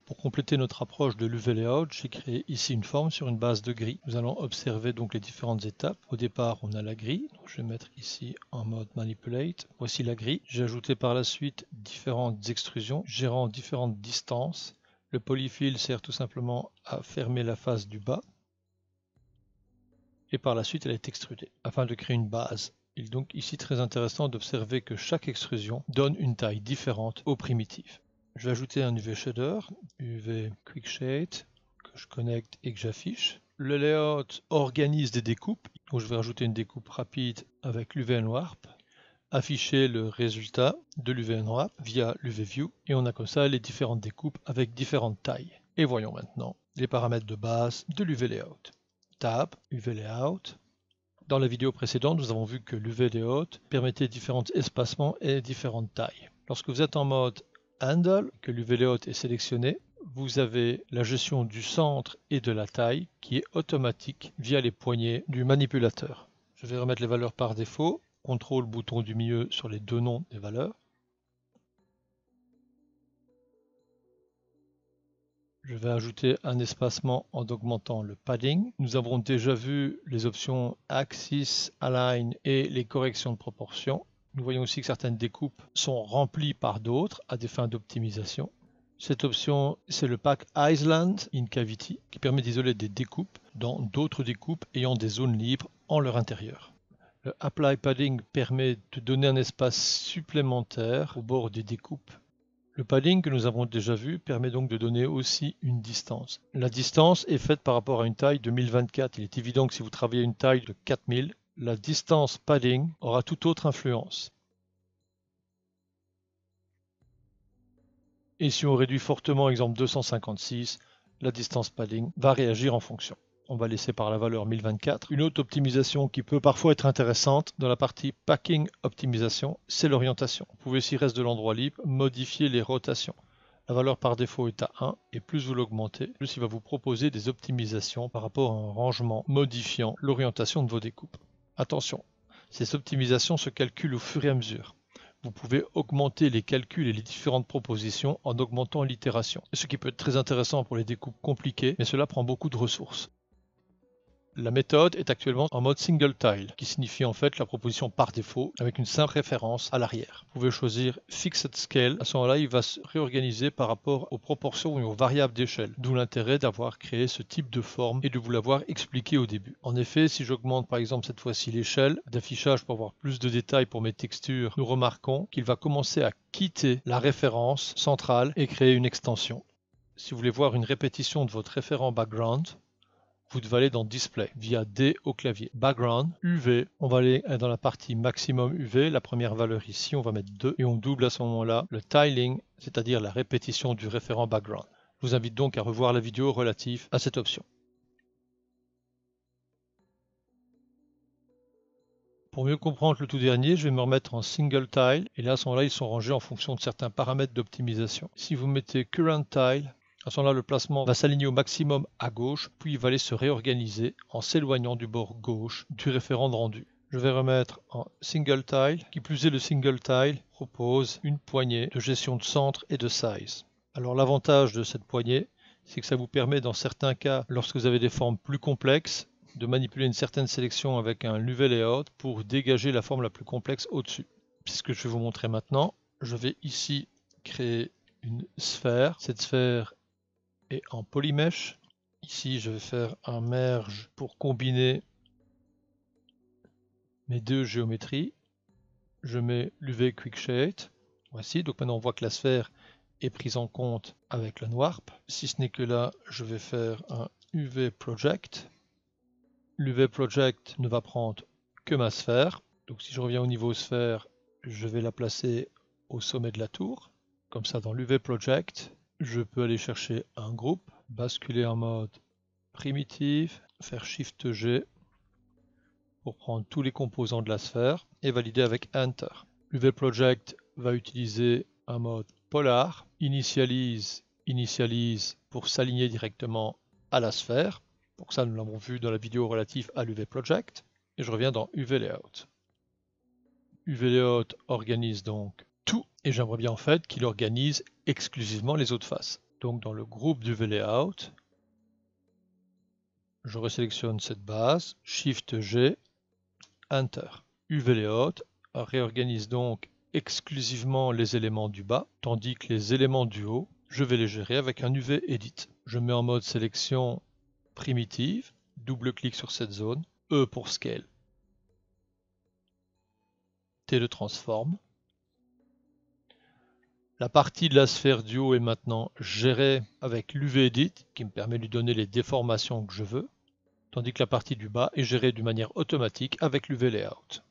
Pour compléter notre approche de l'UV Layout, j'ai créé ici une forme sur une base de gris. Nous allons observer donc les différentes étapes. Au départ, on a la grille. Donc, je vais mettre ici en mode Manipulate. Voici la grille. J'ai ajouté par la suite différentes extrusions, gérant différentes distances. Le polyfill sert tout simplement à fermer la face du bas. Et par la suite, elle est extrudée afin de créer une base. Il est donc ici très intéressant d'observer que chaque extrusion donne une taille différente aux primitives. Je vais ajouter un UV Shader, UV Quick Shade, que je connecte et que j'affiche. Le layout organise des découpes, donc je vais rajouter une découpe rapide avec l'UV Warp, afficher le résultat de l'UV Warp via l'UV View, et on a comme ça les différentes découpes avec différentes tailles. Et voyons maintenant les paramètres de base de l'UV Layout. Tab, UV Layout. Dans la vidéo précédente, nous avons vu que l'UV Layout permettait différents espacements et différentes tailles. Lorsque vous êtes en mode Handle, que l'UV Layout est sélectionné, vous avez la gestion du centre et de la taille qui est automatique via les poignées du manipulateur. Je vais remettre les valeurs par défaut, CTRL bouton du milieu sur les deux noms des valeurs. Je vais ajouter un espacement en augmentant le padding. Nous avons déjà vu les options Axis, Align et les corrections de proportion. Nous voyons aussi que certaines découpes sont remplies par d'autres à des fins d'optimisation. Cette option, c'est le pack Island in Cavity qui permet d'isoler des découpes dans d'autres découpes ayant des zones libres en leur intérieur. Le Apply Padding permet de donner un espace supplémentaire au bord des découpes. Le padding que nous avons déjà vu permet donc de donner aussi une distance. La distance est faite par rapport à une taille de 1024. Il est évident que si vous travaillez une taille de 4000, la distance padding aura toute autre influence. Et si on réduit fortement, exemple 256, la distance padding va réagir en fonction. On va laisser par la valeur 1024. Une autre optimisation qui peut parfois être intéressante dans la partie Packing Optimisation, c'est l'orientation. Vous pouvez, s'il reste de l'endroit libre, modifier les rotations. La valeur par défaut est à 1 et plus vous l'augmentez, plus il va vous proposer des optimisations par rapport à un rangement modifiant l'orientation de vos découpes. Attention, ces optimisations se calculent au fur et à mesure. Vous pouvez augmenter les calculs et les différentes propositions en augmentant l'itération, ce qui peut être très intéressant pour les découpes compliquées, mais cela prend beaucoup de ressources. La méthode est actuellement en mode single tile, qui signifie en fait la proposition par défaut avec une simple référence à l'arrière. Vous pouvez choisir Fixed Scale, à ce moment-là il va se réorganiser par rapport aux proportions et aux variables d'échelle, d'où l'intérêt d'avoir créé ce type de forme et de vous l'avoir expliqué au début. En effet, si j'augmente par exemple cette fois-ci l'échelle d'affichage pour avoir plus de détails pour mes textures, nous remarquons qu'il va commencer à quitter la référence centrale et créer une extension. Si vous voulez voir une répétition de votre référent background, vous devez aller dans Display via D au clavier. Background, UV, on va aller dans la partie maximum UV, la première valeur ici, on va mettre 2 et on double à ce moment-là le tiling, c'est-à-dire la répétition du référent background. Je vous invite donc à revoir la vidéo relative à cette option. Pour mieux comprendre le tout dernier, je vais me remettre en single tile et là à ce moment-là ils sont rangés en fonction de certains paramètres d'optimisation. Si vous mettez current tile, à ce moment-là, le placement va s'aligner au maximum à gauche, puis il va aller se réorganiser en s'éloignant du bord gauche du référent de rendu. Je vais remettre en single tile. Qui plus est, le single tile propose une poignée de gestion de centre et de size. Alors l'avantage de cette poignée, c'est que ça vous permet dans certains cas, lorsque vous avez des formes plus complexes, de manipuler une certaine sélection avec un UV Layout pour dégager la forme la plus complexe au-dessus. C'est ce que je vais vous montrer maintenant. Je vais ici créer une sphère. Cette sphère et en polymesh. Ici, je vais faire un merge pour combiner mes deux géométries. Je mets l'UV Quick Shade. Voici, donc maintenant on voit que la sphère est prise en compte avec le Warp. Si ce n'est que là, je vais faire un UV Project. L'UV Project ne va prendre que ma sphère. Donc si je reviens au niveau sphère, je vais la placer au sommet de la tour. Comme ça, dans l'UV Project, je peux aller chercher un groupe, basculer en mode primitive, faire Shift G pour prendre tous les composants de la sphère et valider avec Enter. l'UV Project va utiliser un mode Polar, initialise pour s'aligner directement à la sphère. Pour ça, nous l'avons vu dans la vidéo relative à l'UV Project. Et je reviens dans UV Layout. UV Layout organise donc tout et j'aimerais bien en fait qu'il organise exclusivement les autres faces. Donc dans le groupe du UV-Layout, je resélectionne cette base, Shift G, Enter. UV-Layout réorganise donc exclusivement les éléments du bas, tandis que les éléments du haut, je vais les gérer avec un UV Edit. Je mets en mode sélection primitive, double-clic sur cette zone, E pour Scale, T de Transform. La partie de la sphère du haut est maintenant gérée avec l'UV Edit, qui me permet de lui donner les déformations que je veux, tandis que la partie du bas est gérée d'une manière automatique avec l'UV Layout.